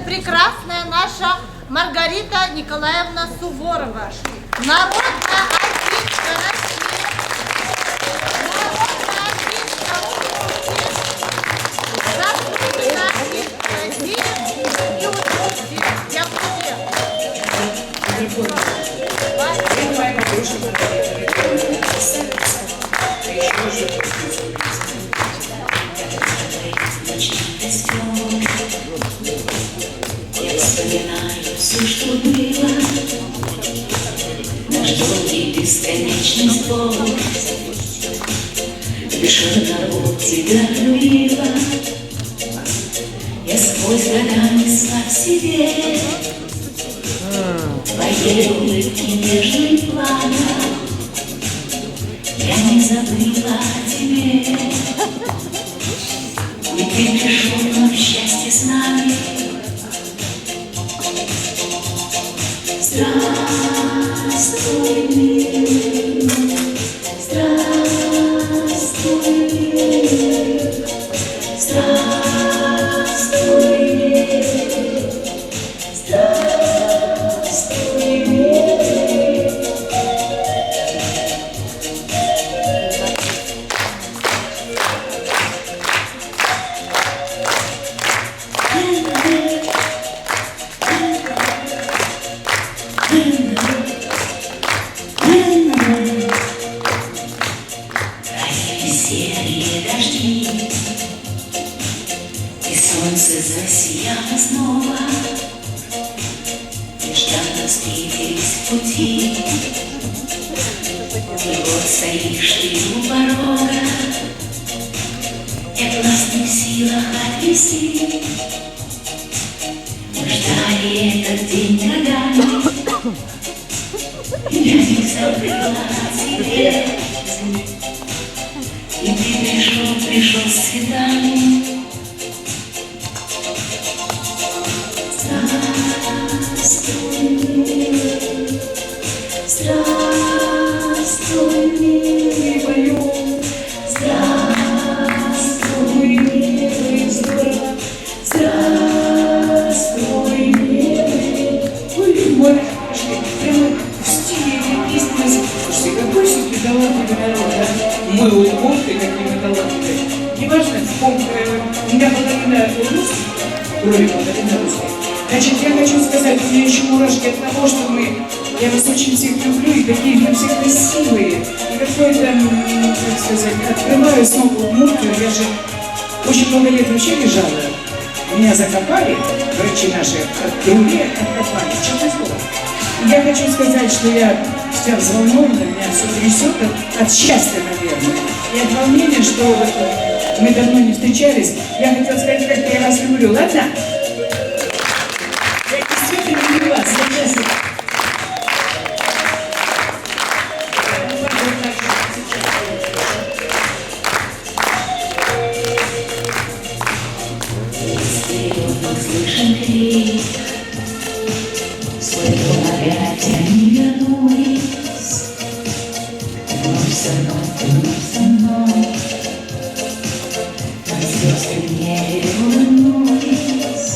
прекрасная наша Маргарита Николаевна Суворова, народная артистка России, народная артистка Удмуртии, заслуженная артистка России и Удмуртии. Я в Я вспоминаю все, что было, наш долгий бесконечный спор. Лишь одного тебя любила, я сквозь года несла в себе твоей улыбки нежный пламя. Я не забыла о тебе, и ты пришел нам в счастье с нами. Здравствуй, мир, здравствуй, мир, здравствуй, мир, здравствуй, мир. Весенние дожди, и солнце засияло снова. Нежданно встретились в пути, и вот стоишь ты у порога. Я глаз не в силах отвести. Мы ждали этот день годами, я не забыла о тебе. И ты пришел с цветами. Здравствуй, мир, здравствуй, мир, здравствуй, мир, здравствуй, мир. Ой, мой, прямо в стиле песни. Слушайте, какой все-таки талантливый народ, да? Мы удмурты, какие мы талантливые. Неважно, у меня половина русских, кроме половины русских. Значит, я хочу сказать, у меня еще мурашки от того, что я вас очень всех люблю, и такие вы все красивые. И какое-то, как сказать, открываю снова Удмуртию. Я же очень много лет вообще лежала. Меня закопали, врачи наши, от трубе откопали, честное слово. И я хочу сказать, что я вся взволнована, меня все трясет от счастья, наверное. И от волнения, что вот мы давно не встречались. Я хотела сказать, как я вас люблю, ладно? Я действительно люблю вас, честно. Слышен крик, свой дом опять они вернулись. Вновь со мной, как звезды в небе улыбнулись.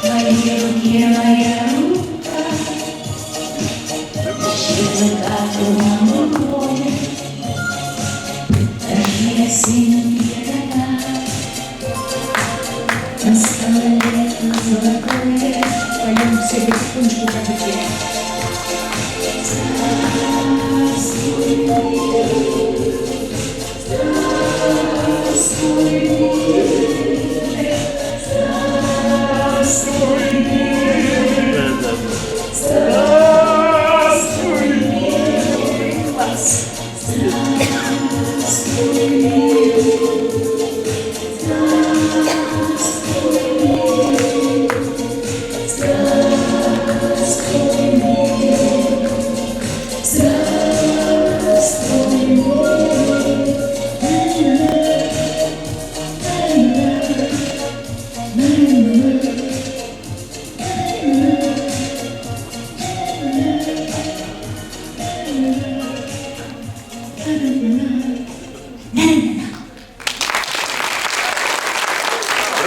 В моей руке моя рука, языка туманный бой, дожди осенние года. Настало лето золотое, Поем все потихонечку, как и я. здравствуй, мир, здравствуй, мир, здравствуй, мир, здравствуй, мир, здравствуй, мир.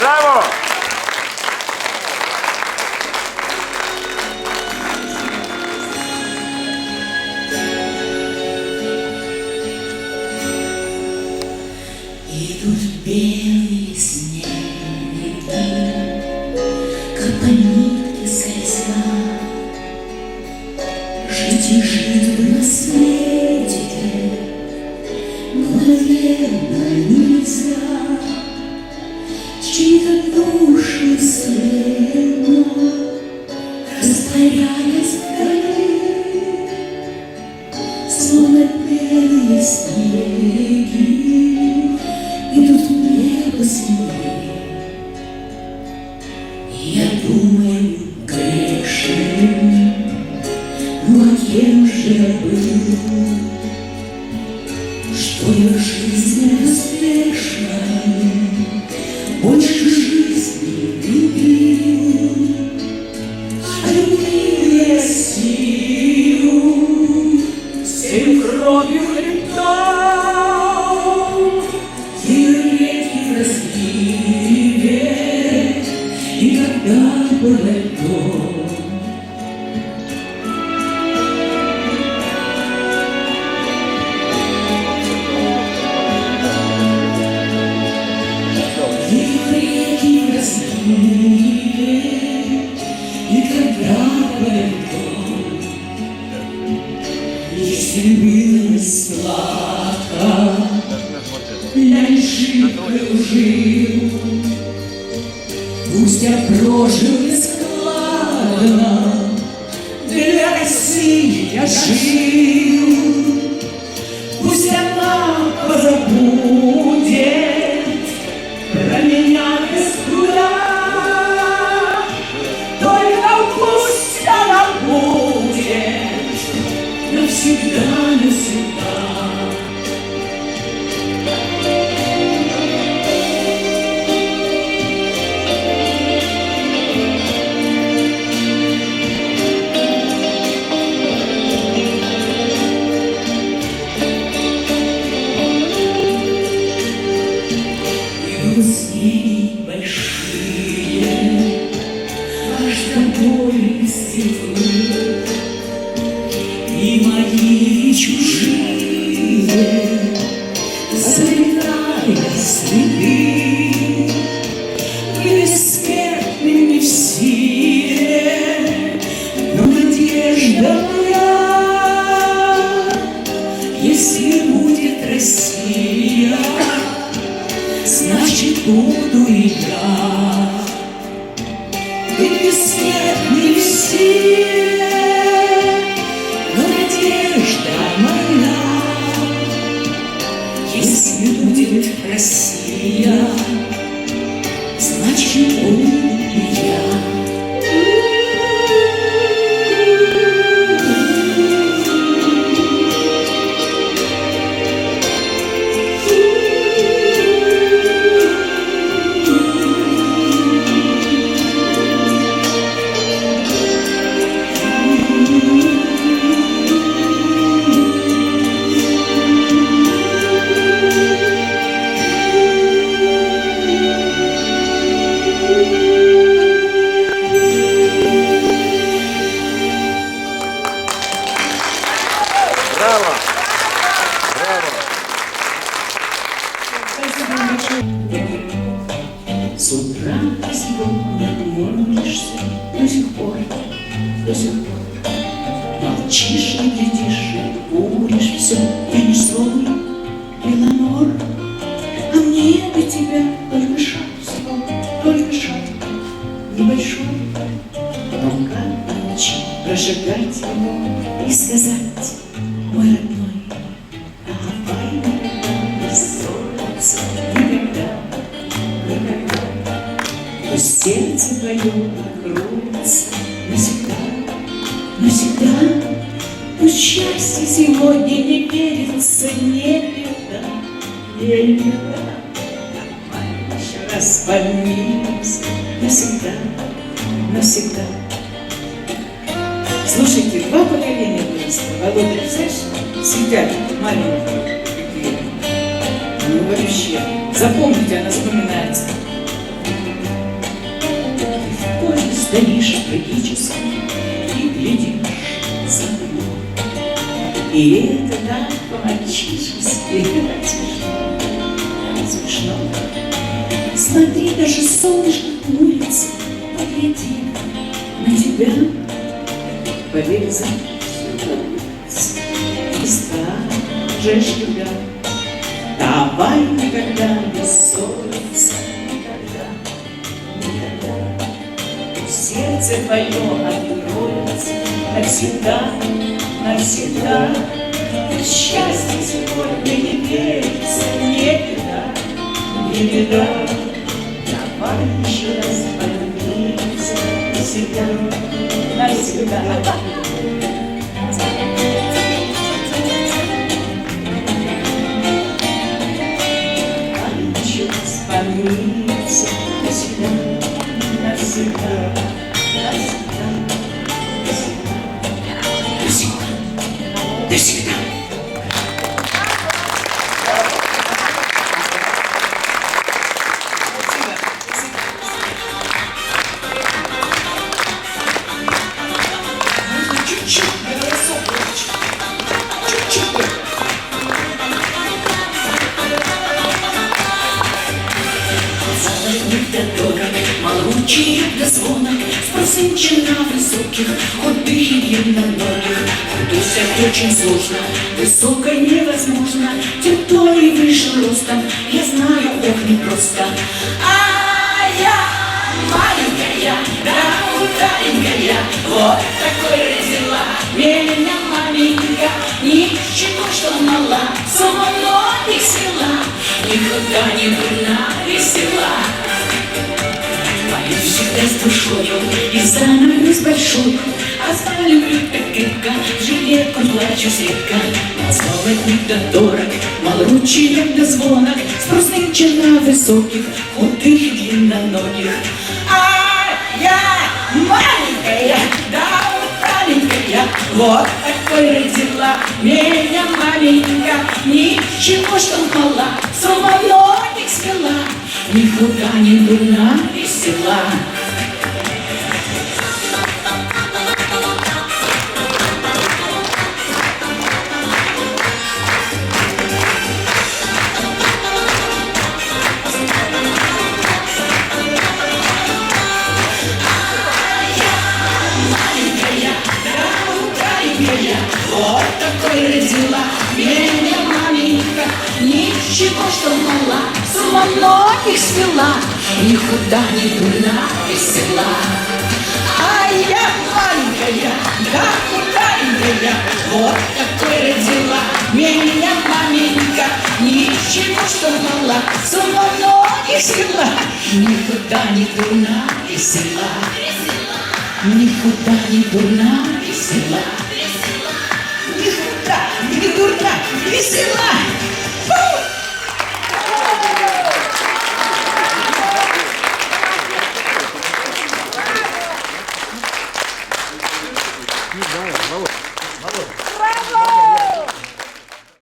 Браво! как нитки скользят. Жить и жить бы на свете, но, наверное, нельзя. Чьи-то души бесследно, растворяясь вдали, словно белые снеги, идут в небо синее. Я думаю, грешен, ну а кем же я был, что я в жизни успешной больше жизни любил, а любил я Россию всей кровью хребтов, ее реки в разливе, и когда было льдом. И когда пойдем, если было сладко, я лишь жил, пусть я прожил нескладно, для России я жил, пусть она позабудет про меня без труда. Навсегда, навсегда. И снеги большие, аж до боли стеклы, и мои чужие, заметая следы, вы бессмертны не в силе, но надежда моя, если будет Россия, значит буду и я. Вы бессмертны в силе, моя, если будет Россия, значит буду и я. Браво! Браво! С утра сегодня молишься до сих пор, молчишь, не глядишь, куришь все, я не свой Беломор, а мне до тебя только шаг всего, только шаг небольшой, потом как ночи прожигать его и сказать: мой родной, давай никогда не ссориться, никогда, никогда. Пусть сердце твое откроется навсегда, навсегда. Пусть счастье сегодня не верится, не беда, не беда. Давай еще раз помиримся навсегда, навсегда. Слушайте, два поколения выросли. Володя, представляешь, сидят маленькие такие. Ну вообще, запомните, она вспоминается. Ты в поле стоишь трагически и глядишь за окном. И это так по-мальчишески смешно, смешно. Смотри, даже солнышко на улице, погляди. тебя повесить и скажешь любя, давай никогда не ссориться, никогда, никогда. Сердце твое откроется навсегда, навсегда. Счастье сегодня не верится, не беда, не беда. Давай еще раз помиримся навсегда, навсегда. Еще раз помиримся навсегда, навсегда, навсегда, навсегда, навсегда. Молчит до звона, спросынчен на высоких, худых и длинноногих. Худой очень сложно, высокой невозможно, тем, кто и выше ростом, я знаю, ох, непросто. А я маленькая, да удаленькая, вот такой родила меня маменька. Ничего, что мала, сама многих села, никуда не дурна, весела. Всегда с душою и занавес большой, а знаю, люблю так крепко, в жилетку плачу слегка. Слово да дорог, мало ручек до звона, спрос нынче на высоких, худых и длинноногих. А я маленькая, да маленькая, вот такой родила меня маменька. Ничего, что мала, сама многих свела, никуда не дурна, весела. Вот такой родила меня маменька. Ничего, что мала, с ума многих свела, никуда не дурна, весела. А я маленькая, да маленькая, вот такой родила меня маменька. Ничего, что мала, с ума многих свела, никуда не дурна, весела. Никуда не дурна, весела. Никуда не дурна, весела.